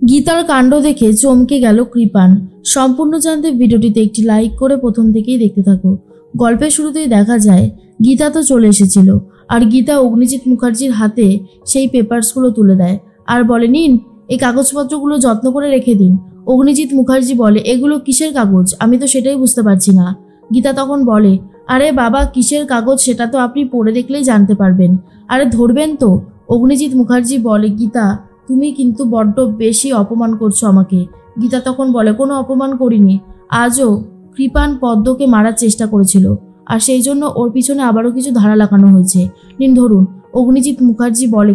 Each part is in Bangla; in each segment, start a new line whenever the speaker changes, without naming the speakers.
গীতার কাণ্ড দেখে চমকে গেল কৃপান। সম্পূর্ণ জানতে ভিডিওটিতে একটি লাইক করে প্রথম থেকেই দেখতে থাকো। গল্পের শুরুতেই দেখা যায় গীতা তো চলে এসেছিল, আর গীতা অগ্নিজিৎ মুখার্জির হাতে সেই পেপারসগুলো তুলে দেয় আর বলে, নিন এই কাগজপত্রগুলো যত্ন করে রেখে দিন। অগ্নিজিৎ মুখার্জি বলে, এগুলো কিসের কাগজ? আমি তো সেটাই বুঝতে পারছি না। গীতা তখন বলে, আরে বাবা, কিসের কাগজ সেটা তো আপনি পড়ে দেখলেই জানতে পারবেন। আরে ধরবেন তো। অগ্নিজিৎ মুখার্জি বলে, গীতা তুমি কিন্তু বড্ড বেশি অপমান করছো আমাকে। গীতা তখন বলে, কোনো অপমান করিনি। আজও কৃপান পদ্মকে মারার চেষ্টা করেছিল, আর সেই জন্য ওর পিছনে আবারও কিছু ধারা লাগানো হয়েছে। নিন ধরুন। অগ্নিজিৎ মুখার্জি বলে,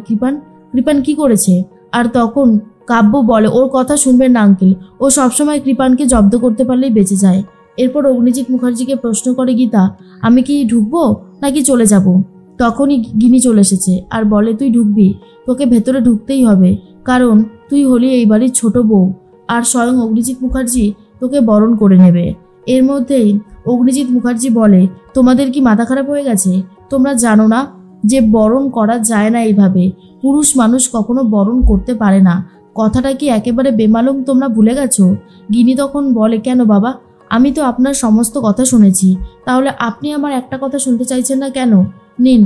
কৃপান কি করেছে? আর তখন কাব্য বলে, ওর কথা শুনবেন না আঙ্কেল, ও সবসময় কৃপানকে জব্দ করতে পারলেই বেঁচে যায়। এরপর অগ্নিজিৎ মুখার্জিকে প্রশ্ন করে গীতা, আমি কি ঢুকবো নাকি চলে যাব? তখনই গিনি চলে এসেছে আর বলে, তুই ঢুকবি, তোকে ভেতরে ঢুকতেই হবে, কারণ তুই হলি এই বাড়ির ছোট বউ, আর স্বয়ং অগ্নিজিৎ মুখার্জি তোকে বরণ করে নেবে। এর মধ্যেই অগ্নিজিৎ মুখার্জি বলে, তোমাদের কি মাথা খারাপ হয়ে গেছে? তোমরা জানো না যে বরণ করা যায় না এইভাবে? পুরুষ মানুষ কখনো বরণ করতে পারে না। কথাটা কি একেবারে বেমালুম তোমরা ভুলে গেছো? গিনি তখন বলে, কেন বাবা, আমি তো আপনার সমস্ত কথা শুনেছি, তাহলে আপনি আমার একটা কথা শুনতে চাইছেন না কেন? নিন,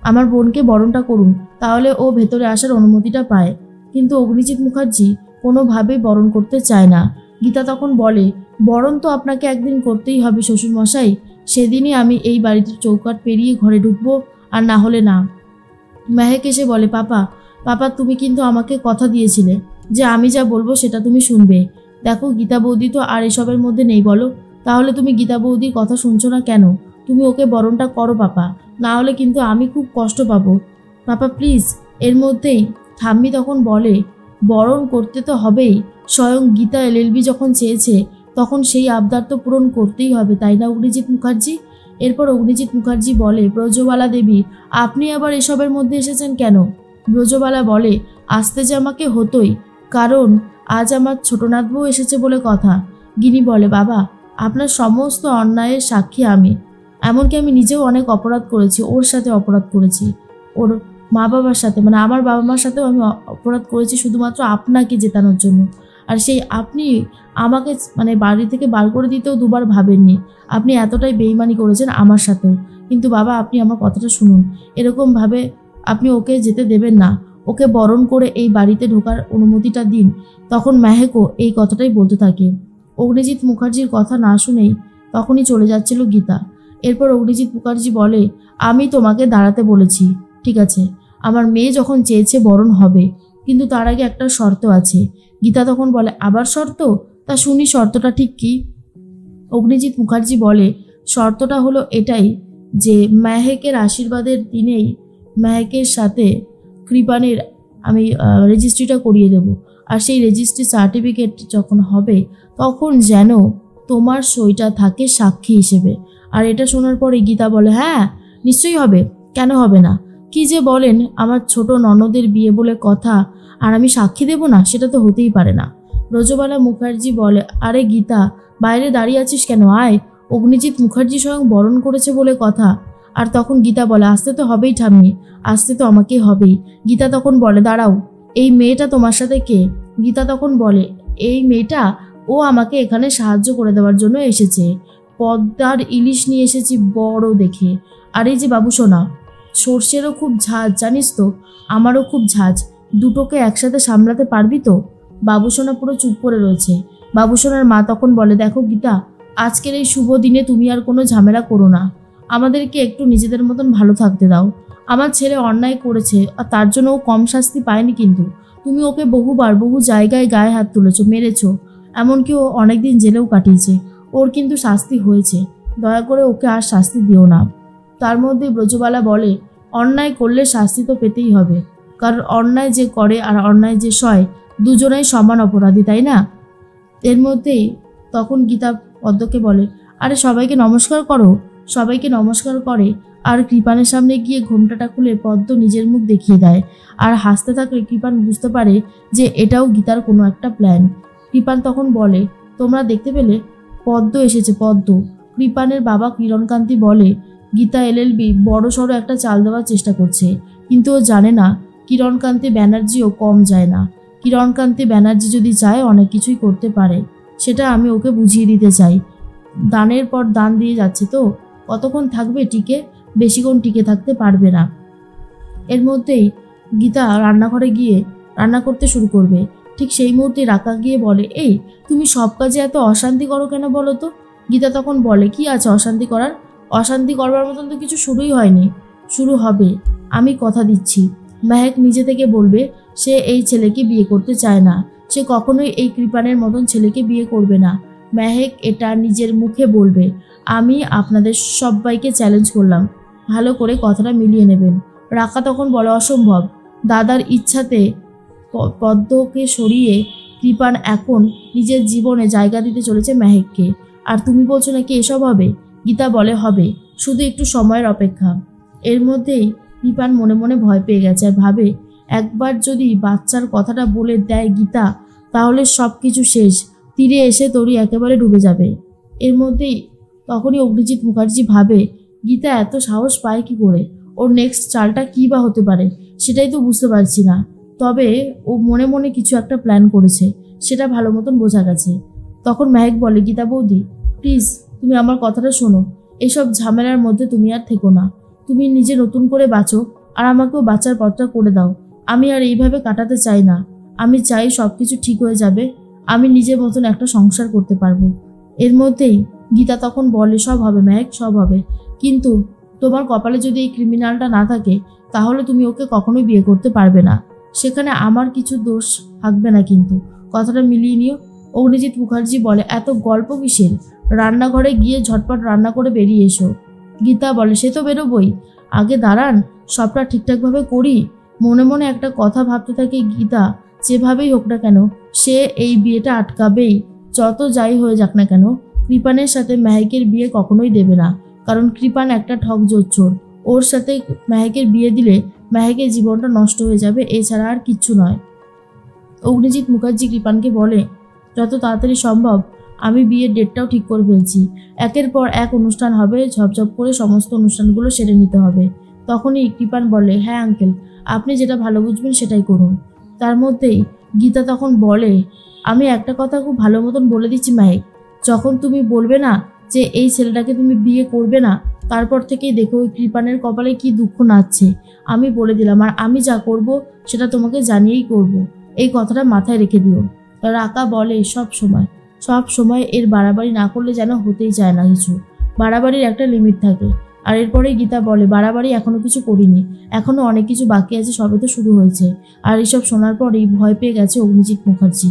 আমার বোনকে বরণটা করুন, তাহলে ও ভেতরে আসার অনুমতিটা পায়। কিন্তু অগ্নিজিৎ মুখার্জি কোনোভাবেই বরণ করতে চায় না। গীতা তখন বলে, বরণ তো আপনাকে একদিন করতেই হবে শ্বশুরমশাই, সেদিনই আমি এই বাড়ির চৌকাঠ পেরিয়ে ঘরে ঢুকবো, আর না হলে না। মেহেক এসে বলে, পাপা তুমি কিন্তু আমাকে কথা দিয়েছিলে যে আমি যা বলবো সেটা তুমি শুনবে। দেখো গীতা বৌদি তো আর এসবের মধ্যে নেই, বলো তাহলে তুমি গীতা বৌদির কথা শুনছো না কেন? তুমি ওকে বরণটা করো পাপা, না হলে কিন্তু আমি খুব কষ্ট পাবো। Papa please. এর মধ্যেই ঠাম্মি তখন বলে, বরণ করতে তো হবেই, স্বয়ং গীতা এলএলবি যখন চেয়েছে তখন সেই আবদার তো পূরণ করতেই হবে, তাই না অগ্নিজিৎ মুখার্জি? এরপর অগ্নিজিৎ মুখার্জি বলে, ব্রজবালা দেবী আপনি আবার এসবের মধ্যে এসেছেন কেন? ব্রজবালা বলে, আসতে যে আমাকে হতোই, কারণ আজ আমার ছোটনাথ বউ এসেছে বলে কথা। গিনি বলে, বাবা আপনার সমস্ত অন্যায়ের সাক্ষী আমি, এমনকি আমি নিজেও অনেক অপরাধ করেছি, ওর সাথে অপরাধ করেছি, ওর মা বাবার সাথে, মানে আমার বাবা মার সাথেও আমি অপরাধ করেছি শুধুমাত্র আপনাকে জেতানোর জন্য। আর সেই আপনি আমাকে মানে বাড়ি থেকে বার করে দিতেও দুবার ভাবেননি। আপনি এতটাই বেইমানি করেছেন আমার সাথেও। কিন্তু বাবা আপনি আমার কথাটা শুনুন, এরকমভাবে আপনি ওকে যেতে দেবেন না, ওকে বরণ করে এই বাড়িতে ঢোকার অনুমতিটা দিন। তখন মেহেকও এই কথাটাই বলতে থাকে। অগ্নিজিৎ মুখার্জির কথা না শুনেই তখনই চলে যাচ্ছিল গীতা। এরপর অগ্নিজিৎ মুখার্জি বলে, আমি তোমাকে দাঁড়াতে বলেছি, ঠিক আছে, আমার মেয়ে যখন চেয়েছে বরণ হবে, কিন্তু তার আগে একটা শর্ত আছে। গীতা তখন বলে, আবার শর্ত? তা শুনি শর্তটা ঠিক কি? অগ্নিজিৎ মুখার্জি বলে, শর্তটা হলো এটাই যে মেহেকের আশীর্বাদের দিনেই মেহেকের সাথে কৃপানের আমি রেজিস্ট্রিটা করিয়ে দেব, আর সেই রেজিস্ট্রি সার্টিফিকেট যখন হবে তখন যেন তোমার সইটা থাকে সাক্ষী হিসেবে। আর এটা শোনার পরে গীতা বলে, হ্যাঁ নিশ্চয়ই হবে, কেন হবে না? কি যে বলেন, আমার ছোট ননদের বিয়ে বলে কথা, আর আমি সাক্ষী দেব না? সেটা তো হতেই পারে না। ব্রজবালা মুখার্জি বলে, আরে গীতা বাইরে দাঁড়িয়ে আছিস কেন, আয়, অগ্নিজিৎ মুখার্জি স্বয়ং বরণ করেছে বলে কথা। আর তখন গীতা বলে, আসতে তো হবেই ঠাম্মি, আসতে তো আমাকেই হবেই। গীতা তখন বলে, দাঁড়াও, এই মেয়েটা তোমার সাথে কে? গীতা তখন বলে, এই মেয়েটা ও আমাকে এখানে সাহায্য করে দেওয়ার জন্য এসেছে, পদ্মার ইলিশ নিয়ে এসেছি বড় দেখে। আর এই যে বাবুসোনা, সর্ষেরও খুব ঝাঁজ জানিস তো, আমারও খুব ঝাঁজ, দুটোকে একসাথে সামলাতে পারবি তো? বাবুসোনা পুরো চুপ করে রয়েছে। বাবুসোনার মা তখন বলে, দেখো গীতা, আজকের এই শুভ দিনে তুমি আর কোনো ঝামেলা করো না, আমাদেরকে একটু নিজেদের মতন ভালো থাকতে দাও। আমার ছেলে অন্যায় করেছে, আর তার জন্য ও কম শাস্তি পায়নি, কিন্তু তুমি ওকে বহুবার বহু জায়গায় গায়ে হাত তুলেছো, মেরেছো, এমনকি ও অনেকদিন জেলেও কাটিয়েছে, ওর কিন্তু শাস্তি হয়েছে, দয়া করে ওকে আর শাস্তি দিও না। তার মধ্যে ব্রজবালা বলে, অন্যায় করলে শাস্তি তো পেতেই হবে, কারণ অন্যায় যে করে আর অন্যায় যে সয় দুজনেই সমান অপরাধী, তাই না? এর মধ্যেই তখন গীতা পদ্মকে বলে, আরে সবাইকে নমস্কার করো। সবাইকে নমস্কার করে আর কৃপানের সামনে গিয়ে ঘোমটাটা খুলে পদ্ম নিজের মুখ দেখিয়ে দেয়, আর হাসতে থাকলে কৃপান বুঝতে পারে যে এটাও গীতার কোনো একটা প্ল্যান। কৃপান তখন বলে, তোমরা দেখতে পেলে পদ্ম এসেছে, পদ্ম। কৃপানের বাবা কিরণকান্তি বলে, গীতা এলএলবি বড় সড়ো একটা চাল দেওয়ার চেষ্টা করছে, কিন্তু ও জানে না কিরণকান্তি ব্যানার্জিও কম যায় না। কিরণকান্তি ব্যানার্জি যদি চায় অনেক কিছুই করতে পারে, সেটা আমি ওকে বুঝিয়ে দিতে চাই। দানের পর দান দিয়ে যাচ্ছে তো, কতক্ষণ থাকবে টিকে? বেশিক্ষণ টিকে থাকতে পারবে না। এর মধ্যেই গীতা রান্নাঘরে গিয়ে রান্না করতে শুরু করবে। ঠিক সেই মুহূর্তে রাকা গিয়ে বলে, এই তুমি সব কাজে এত অশান্তি করো কেন বলো তো? গীতা তখন বলে, কি আছে অশান্তি করার? অশান্তি করবার মতন তো কিছু শুরুই হয়নি। শুরু হবে, আমি কথা দিচ্ছি। মেহেক নিজে থেকে বলবে সে এই ছেলেকে বিয়ে করতে চায় না, সে কখনোই এই কৃপানের মতন ছেলেকে বিয়ে করবে না। মেহেক এটা নিজের মুখে বলবে। আমি আপনাদের সবাইকে চ্যালেঞ্জ করলাম, ভালো করে কথাটা মিলিয়ে নেবেন। রাকা তখন বলে, অসম্ভব। দাদার ইচ্ছাতে পদ্মকে সরিয়ে কৃপান এখন নিজের জীবনে জায়গা দিতে চলেছে মেহেককে, আর তুমি বলছো নাকি এসব হবে? গীতা বলে, হবে, শুধু একটু সময়ের অপেক্ষা। এর মধ্যেই কৃপান মনে মনে ভয় পেয়ে গেছে আর ভাবে, একবার যদি বাচ্চার কথাটা বলে দেয় গীতা, তাহলে সব কিছু শেষ, তীরে এসে তরি একেবারে ডুবে যাবে। এর মধ্যেই তখনই অগ্নিজিৎ মুখার্জি ভাবে, গীতা এত সাহস পায় কি করে? ওর নেক্সট চালটা কী বা হতে পারে সেটাই তো বুঝতে পারছি না। তবে ও মনে মনে কিছু একটা প্ল্যান করেছে, সেটা ভালো মতন বোঝা গেছে। তখন মেহেক বলে, গীতা বৌদি প্লিজ তুমি আমার কথাটা শোনো, এসব ঝামেলার মধ্যে তুমি আর থেকো না। তুমি নিজে নতুন করে বাঁচো আর আমাকেও বাঁচার পথটা করে দাও। আমি আর এইভাবে কাটাতে চাই না। আমি চাই সব কিছু ঠিক হয়ে যাবে, আমি নিজের মতন একটা সংসার করতে পারবো। এর মধ্যেই গীতা তখন বলে, সব হবে মেহেক, সব হবে, কিন্তু তোমার কপালে যদি এই ক্রিমিনালটা না থাকে তাহলে তুমি ওকে কখনোই বিয়ে করতে পারবে না। সেখানে আমার কিছু দোষ থাকবে না, কিন্তু কথাটা মিলিয়ে নিও। অগ্নিজিৎ মুখার্জি বলে, এত গল্প কিসের? রান্নাঘরে গিয়ে ঝটপট রান্না করে বেরিয়ে এসো। গীতা বলে, সে তো বেরোবই, আগে দাঁড়ান সবটা ঠিকঠাকভাবে করি। মনে মনে একটা কথা ভাবতে থাকে গীতা, যেভাবেই হোক না কেন সে এই বিয়েটা আটকাবেই। যত যাই হয়ে যাক না কেন, কৃপানের সাথে মেহেকের বিয়ে কখনোই দেবে না, কারণ কৃপান একটা ঠকজোর চোর। ওর সাথে মেহেকের বিয়ে দিলে মেহেকের জীবনটা নষ্ট হয়ে যাবে, এছাড়া আর কিচ্ছু নয়। অগ্নিজিৎ মুখার্জি কৃপানকে বলে, যত তাড়াতাড়ি সম্ভব আমি বিয়ের ডেটটাও ঠিক করে ফেলছি। একের পর এক অনুষ্ঠান হবে, ঝপঝপ করে সমস্ত অনুষ্ঠানগুলো সেরে নিতে হবে। তখনই কৃপান বলে, হ্যাঁ আঙ্কেল, আপনি যেটা ভালো বুঝবেন সেটাই করুন। তার মধ্যেই গীতা তখন বলে, আমি একটা কথা খুব ভালো মতন বলে দিচ্ছি মেহেক, যখন তুমি বলবে না যে এই ছেলেটাকে তুমি বিয়ে করবে না, তারপর থেকেই দেখো ওই কৃপানের কপালে কি দুঃখ নাচছে। আমি বলে দিলাম, আর আমি যা করব সেটা তোমাকে জানিয়েই করব, এই কথাটা মাথায় রেখে দিও। রাকা বলে, সব সময় এর বাড়াবাড়ি না করলে যেন হতেই চায় না কিছু। বাড়াবাড়ির একটা লিমিট থাকে। আর এরপরেই গীতা বলে, বাড়াবাড়ি এখনো কিছু করিনি, এখনো অনেক কিছু বাকি আছে, সবে তো শুরু হয়েছে। আর এইসব শোনার পরেই ভয় পেয়ে গেছে অগ্নিজিৎ মুখার্জি।